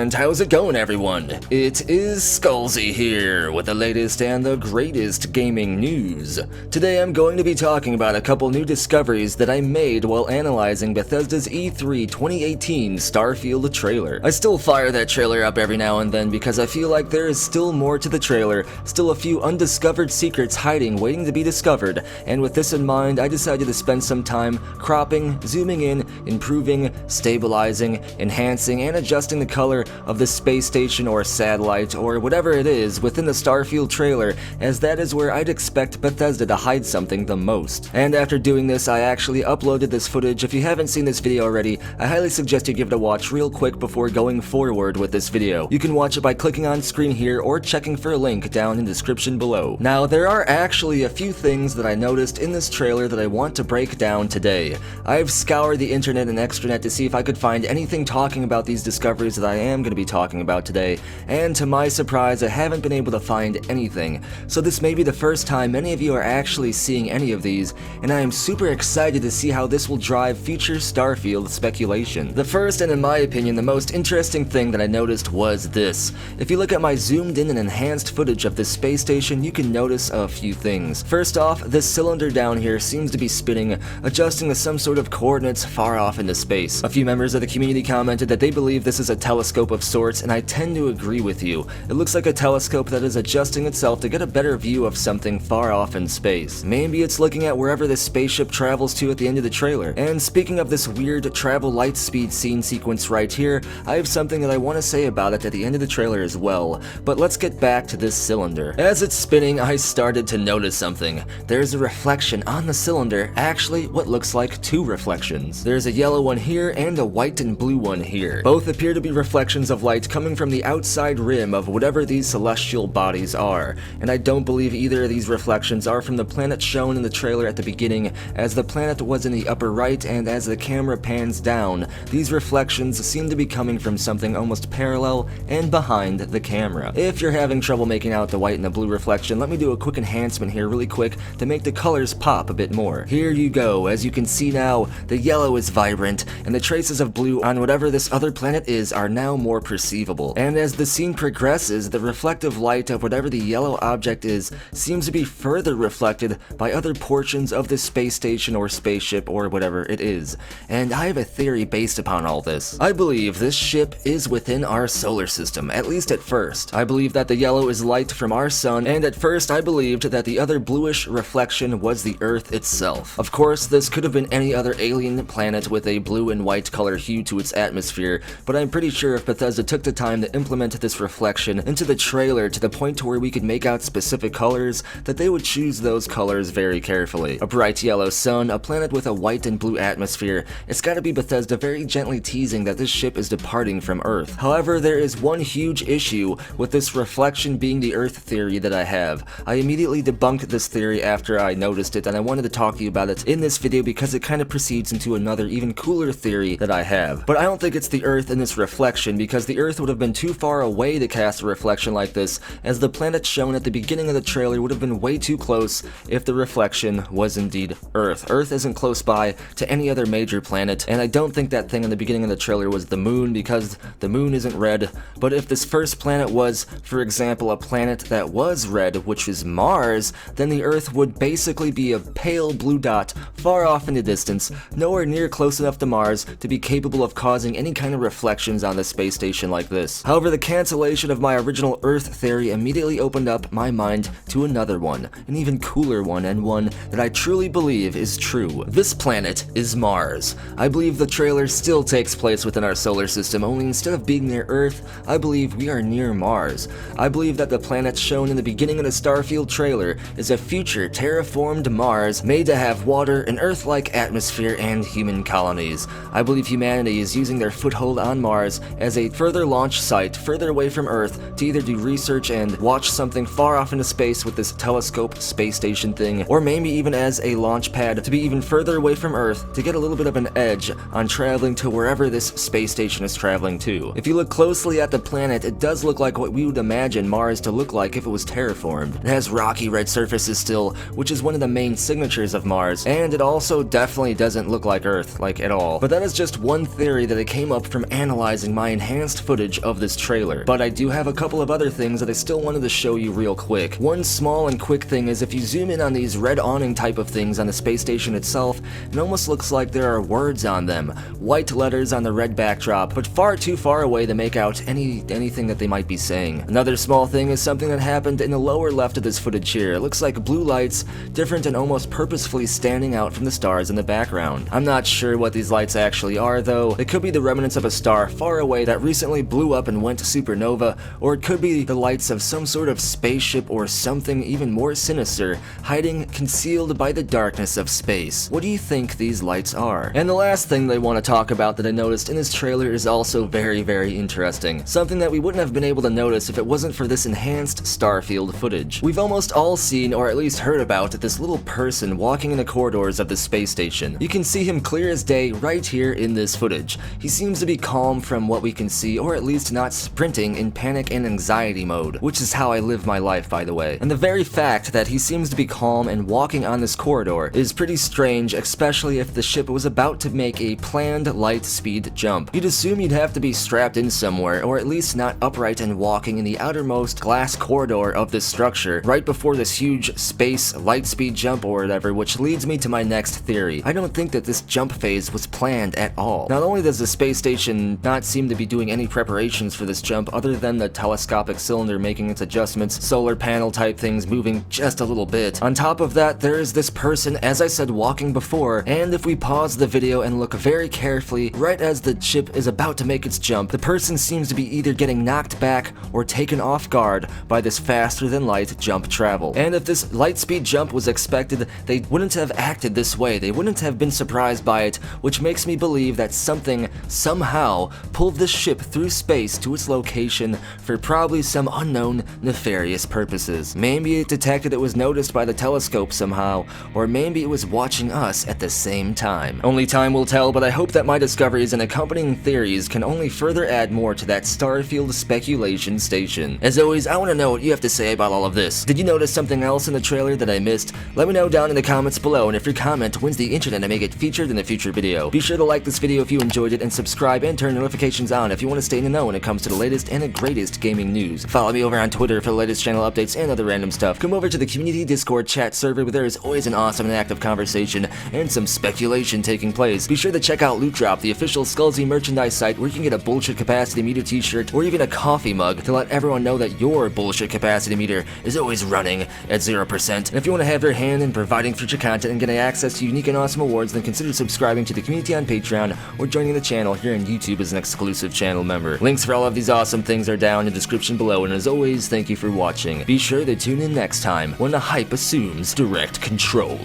And how's it going, everyone? It is Skullzi here with the latest and the greatest gaming news. Today I'm going to be talking about a couple new discoveries that I made while analyzing Bethesda's E3 2018 Starfield trailer. I still fire that trailer up every now and then because I feel like there is still more to the trailer, still a few undiscovered secrets hiding waiting to be discovered, and with this in mind I decided to spend some time cropping, zooming in, improving, stabilizing, enhancing, and adjusting the color of the space station or satellite or whatever it is within the Starfield trailer, as that is where I'd expect Bethesda to hide something the most. And after doing this, I actually uploaded this footage. If you haven't seen this video already, I highly suggest you give it a watch real quick before going forward with this video. You can watch it by clicking on screen here or checking for a link down in the description below. Now, there are actually a few things that I noticed in this trailer that I want to break down today. I've scoured the internet and extranet to see if I could find anything talking about these discoveries that I am going to be talking about today, and to my surprise I haven't been able to find anything. So this may be the first time many of you are actually seeing any of these, and I am super excited to see how this will drive future Starfield speculation. The first, and in my opinion the most interesting thing that I noticed was this. If you look at my zoomed in and enhanced footage of this space station, you can notice a few things. First off, this cylinder down here seems to be spinning, adjusting to some sort of coordinates far off into space. A few members of the community commented that they believe this is a telescope of sorts, and I tend to agree with you. It looks like a telescope that is adjusting itself to get a better view of something far off in space. Maybe it's looking at wherever this spaceship travels to at the end of the trailer. And speaking of this weird travel light speed scene sequence right here, I have something that I want to say about it at the end of the trailer as well. But let's get back to this cylinder. As it's spinning, I started to notice something. There's a reflection on the cylinder, actually what looks like two reflections. There's a yellow one here and a white and blue one here. Both appear to be reflections of light coming from the outside rim of whatever these celestial bodies are, and I don't believe either of these reflections are from the planet shown in the trailer at the beginning, as the planet was in the upper right, and as the camera pans down, these reflections seem to be coming from something almost parallel and behind the camera. If you're having trouble making out the white and the blue reflection, let me do a quick enhancement here really quick to make the colors pop a bit more. Here you go. As you can see now, the yellow is vibrant, and the traces of blue on whatever this other planet is are now more perceivable. And as the scene progresses, the reflective light of whatever the yellow object is seems to be further reflected by other portions of the space station or spaceship or whatever it is. And I have a theory based upon all this. I believe this ship is within our solar system, at least at first. I believe that the yellow is light from our sun, and at first I believed that the other bluish reflection was the Earth itself. Of course, this could have been any other alien planet with a blue and white color hue to its atmosphere, but I'm pretty sure if Bethesda took the time to implement this reflection into the trailer to the point to where we could make out specific colors, that they would choose those colors very carefully. A bright yellow sun, a planet with a white and blue atmosphere. It's gotta be Bethesda very gently teasing that this ship is departing from Earth. However, there is one huge issue with this reflection being the Earth theory that I have. I immediately debunked this theory after I noticed it, and I wanted to talk to you about it in this video because it kind of proceeds into another even cooler theory that I have. But I don't think it's the Earth in this reflection, because the Earth would have been too far away to cast a reflection like this, as the planet shown at the beginning of the trailer would have been way too close if the reflection was indeed Earth. Earth isn't close by to any other major planet, and I don't think that thing in the beginning of the trailer was the moon, because the moon isn't red. But if this first planet was, for example, a planet that was red, which is Mars, then the Earth would basically be a pale blue dot far off in the distance, nowhere near close enough to Mars to be capable of causing any kind of reflections on the space station like this. However, the cancellation of my original Earth theory immediately opened up my mind to another one, an even cooler one, and one that I truly believe is true. This planet is Mars. I believe the trailer still takes place within our solar system, only instead of being near Earth, I believe we are near Mars. I believe that the planet shown in the beginning of the Starfield trailer is a future terraformed Mars made to have water, an Earth-like atmosphere, and human colonies. I believe humanity is using their foothold on Mars as a further launch site further away from Earth to either do research and watch something far off into space with this telescope space station thing, or maybe even as a launch pad to be even further away from Earth to get a little bit of an edge on traveling to wherever this space station is traveling to. If you look closely at the planet, it does look like what we would imagine Mars to look like if it was terraformed. It has rocky red surfaces still, which is one of the main signatures of Mars, and it also definitely doesn't look like Earth, like at all. But that is just one theory that I came up from analyzing my enhanced enhanced footage of this trailer, but I do have a couple of other things that I still wanted to show you real quick. One small and quick thing is if you zoom in on these red awning type of things on the space station itself, it almost looks like there are words on them. White letters on the red backdrop, but far too far away to make out anything that they might be saying. Another small thing is something that happened in the lower left of this footage here. It looks like blue lights, different and almost purposefully standing out from the stars in the background. I'm not sure what these lights actually are though. It could be the remnants of a star far away that recently blew up and went supernova, or it could be the lights of some sort of spaceship or something even more sinister, hiding concealed by the darkness of space. What do you think these lights are? And the last thing they want to talk about that I noticed in this trailer is also very, very interesting. Something that we wouldn't have been able to notice if it wasn't for this enhanced Starfield footage. We've almost all seen, or at least heard about, this little person walking in the corridors of the space station. You can see him clear as day right here in this footage. He seems to be calm from what we can see, or at least not sprinting in panic and anxiety mode, which is how I live my life, by the way. And the very fact that he seems to be calm and walking on this corridor is pretty strange, especially if the ship was about to make a planned light speed jump. You'd assume you'd have to be strapped in somewhere, or at least not upright and walking in the outermost glass corridor of this structure, right before this huge space light speed jump or whatever, which leads me to my next theory. I don't think that this jump phase was planned at all. Not only does the space station not seem to be doing any preparations for this jump other than the telescopic cylinder making its adjustments, solar panel type things moving just a little bit. On top of that, there is this person, as I said, walking before, and if we pause the video and look very carefully, right as the ship is about to make its jump, the person seems to be either getting knocked back or taken off guard by this faster than light jump travel. And if this light speed jump was expected, they wouldn't have acted this way. They wouldn't have been surprised by it, which makes me believe that something, somehow, pulled this ship through space to its location for probably some unknown, nefarious purposes. Maybe it detected it was noticed by the telescope somehow, or maybe it was watching us at the same time. Only time will tell, but I hope that my discoveries and accompanying theories can only further add more to that Starfield speculation station. As always, I want to know what you have to say about all of this. Did you notice something else in the trailer that I missed? Let me know down in the comments below, and if your comment wins the internet, I may get featured in a future video. Be sure to like this video if you enjoyed it, and subscribe and turn notifications on if you want to stay in the know when it comes to the latest and the greatest gaming news. Follow me over on Twitter for the latest channel updates and other random stuff. Come over to the community Discord chat server where there is always an awesome and active conversation and some speculation taking place. Be sure to check out Loot Drop, the official Skullzi merchandise site where you can get a bullshit capacity meter t-shirt or even a coffee mug to let everyone know that your bullshit capacity meter is always running at 0%. And if you want to have your hand in providing future content and getting access to unique and awesome awards, then consider subscribing to the community on Patreon or joining the channel here on YouTube as an exclusive channel member. Links for all of these awesome things are down in the description below, and as always, thank you for watching. Be sure to tune in next time when the hype assumes direct control.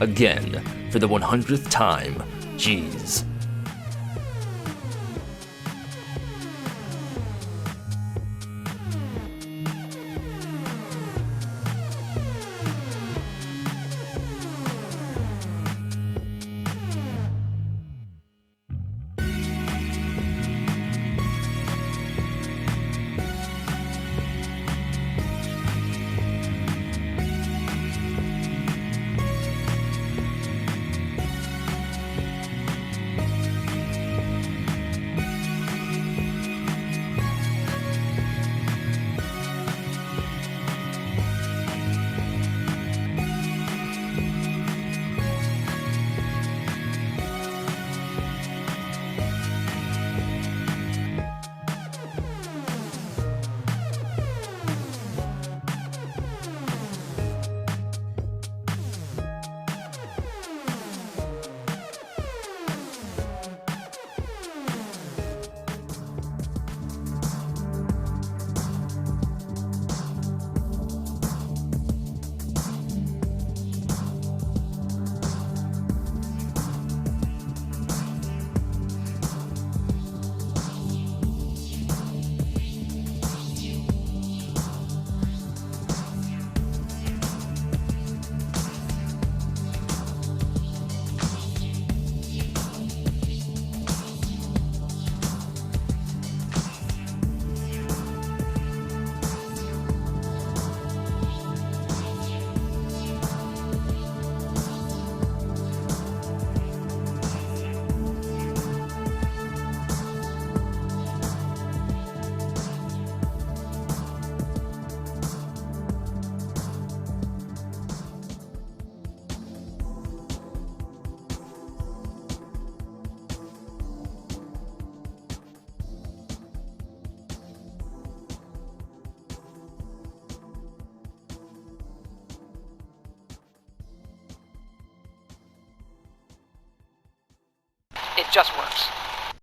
Again, for the 100th time. Jeez. It just works.